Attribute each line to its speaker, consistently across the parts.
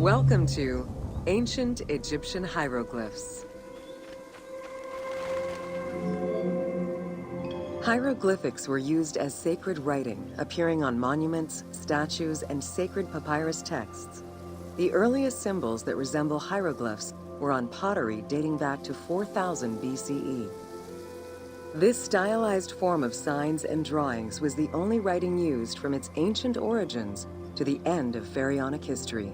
Speaker 1: Welcome to Ancient Egyptian Hieroglyphs. Hieroglyphics were used as sacred writing, appearing on monuments, statues, and sacred papyrus texts. The earliest symbols that resemble hieroglyphs were on pottery dating back to 4000 BCE. This stylized form of signs and drawings was the only writing used from its ancient origins to the end of pharaonic history.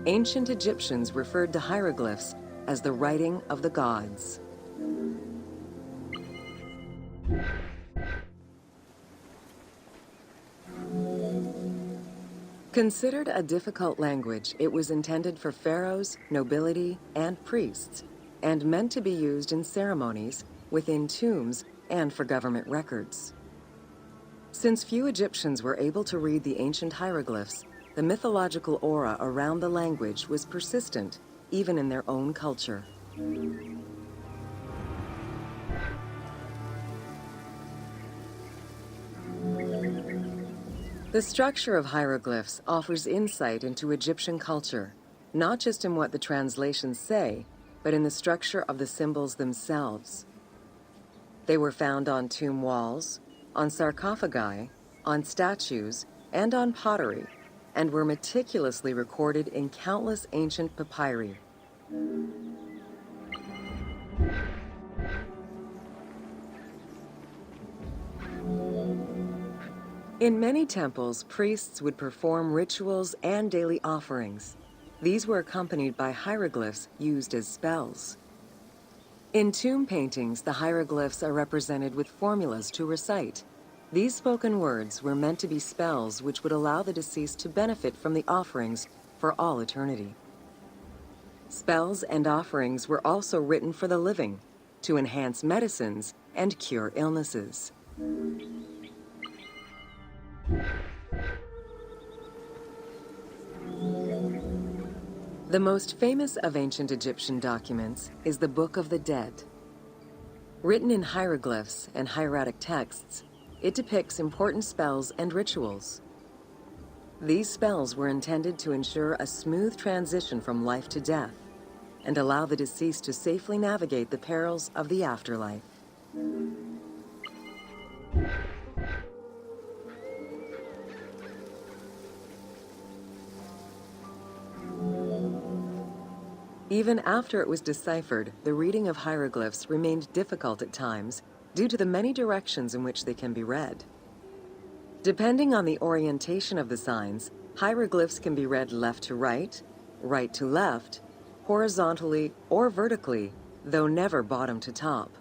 Speaker 1: Ancient Egyptians referred to hieroglyphs as the writing of the gods. Considered a difficult language, it was intended for pharaohs, nobility, and priests, and meant to be used in ceremonies, within tombs, and for government records. Since few Egyptians were able to read the ancient hieroglyphs, the mythological aura around the language was persistent, even in their own culture. The structure of hieroglyphs offers insight into Egyptian culture, not just in what the translations say, but in the structure of the symbols themselves. They were found on tomb walls, on sarcophagi, on statues, and on pottery, and were meticulously recorded in countless ancient papyri. In many temples, priests would perform rituals and daily offerings. These were accompanied by hieroglyphs used as spells. In tomb paintings, the hieroglyphs are represented with formulas to recite. These spoken words were meant to be spells which would allow the deceased to benefit from the offerings for all eternity. Spells and offerings were also written for the living, to enhance medicines and cure illnesses. The most famous of ancient Egyptian documents is the Book of the Dead. Written in hieroglyphs and hieratic texts, it depicts important spells and rituals. These spells were intended to ensure a smooth transition from life to death and allow the deceased to safely navigate the perils of the afterlife. Even after it was deciphered, the reading of hieroglyphs remained difficult at times due to the many directions in which they can be read. Depending on the orientation of the signs, hieroglyphs can be read left to right, right to left, horizontally or vertically, though never bottom to top.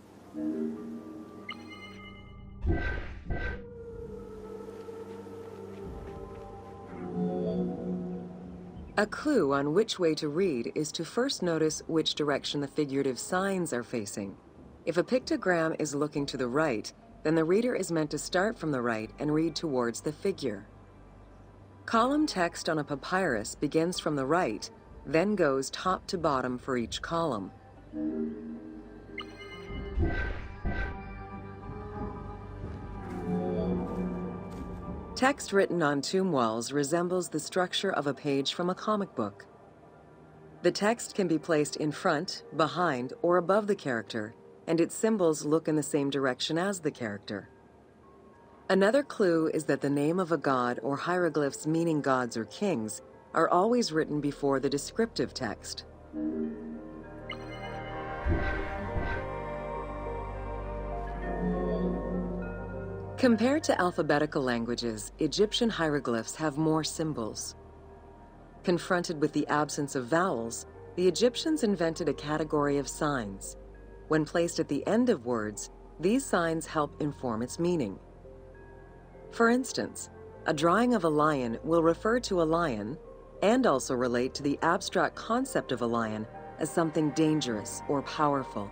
Speaker 1: A clue on which way to read is to first notice which direction the figurative signs are facing. If a pictogram is looking to the right, then the reader is meant to start from the right and read towards the figure. Column text on a papyrus begins from the right, then goes top to bottom for each column. Text written on tomb walls resembles the structure of a page from a comic book. The text can be placed in front, behind, or above the character, and its symbols look in the same direction as the character. Another clue is that the name of a god or hieroglyphs meaning gods or kings are always written before the descriptive text. Compared to alphabetical languages, Egyptian hieroglyphs have more symbols. Confronted with the absence of vowels, the Egyptians invented a category of signs. When placed at the end of words, these signs help inform its meaning. For instance, a drawing of a lion will refer to a lion and also relate to the abstract concept of a lion as something dangerous or powerful.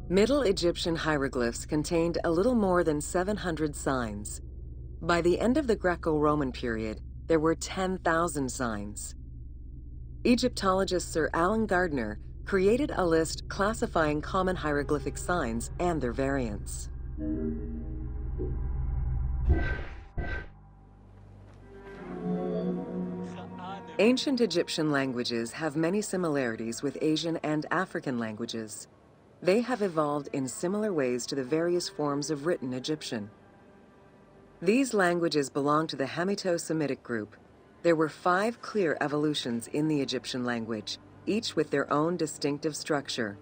Speaker 1: Middle Egyptian hieroglyphs contained a little more than 700 signs. By the end of the Greco-Roman period, there were 10,000 signs. Egyptologist Sir Alan Gardner created a list classifying common hieroglyphic signs and their variants. Ancient Egyptian languages have many similarities with Asian and African languages. They have evolved in similar ways to the various forms of written Egyptian. These languages belong to the Hamito-Semitic group. There were 5 clear evolutions in the Egyptian language, each with their own distinctive structure.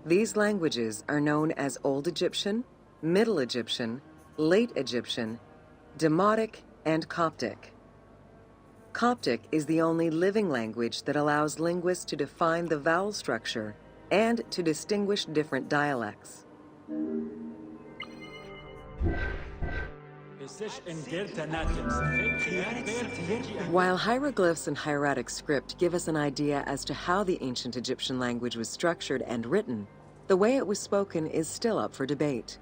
Speaker 1: These languages are known as Old Egyptian, Middle Egyptian, Late Egyptian, Demotic, and Coptic. Coptic is the only living language that allows linguists to define the vowel structure and to distinguish different dialects. While hieroglyphs and hieratic script give us an idea as to how the ancient Egyptian language was structured and written, the way it was spoken is still up for debate.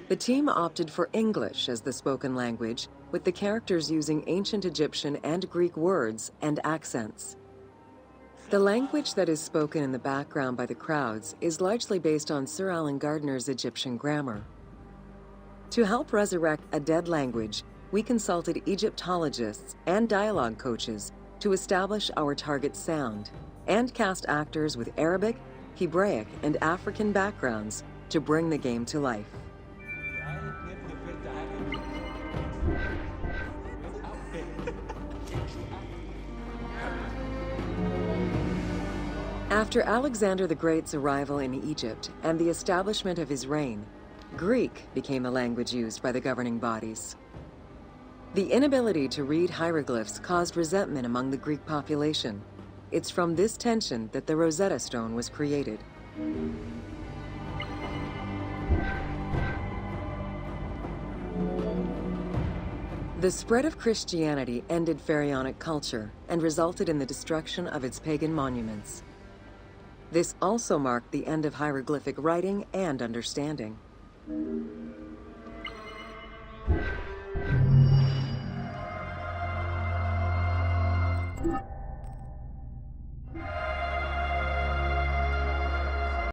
Speaker 1: The team opted for English as the spoken language, with the characters using ancient Egyptian and Greek words and accents. The language that is spoken in the background by the crowds is largely based on Sir Alan Gardner's Egyptian grammar. To help resurrect a dead language, we consulted Egyptologists and dialogue coaches to establish our target sound, and cast actors with Arabic, Hebraic, and African backgrounds to bring the game to life. After Alexander the Great's arrival in Egypt and the establishment of his reign, Greek became the language used by the governing bodies. The inability to read hieroglyphs caused resentment among the Greek population. It's from this tension that the Rosetta Stone was created. The spread of Christianity ended pharaonic culture and resulted in the destruction of its pagan monuments. This also marked the end of hieroglyphic writing and understanding.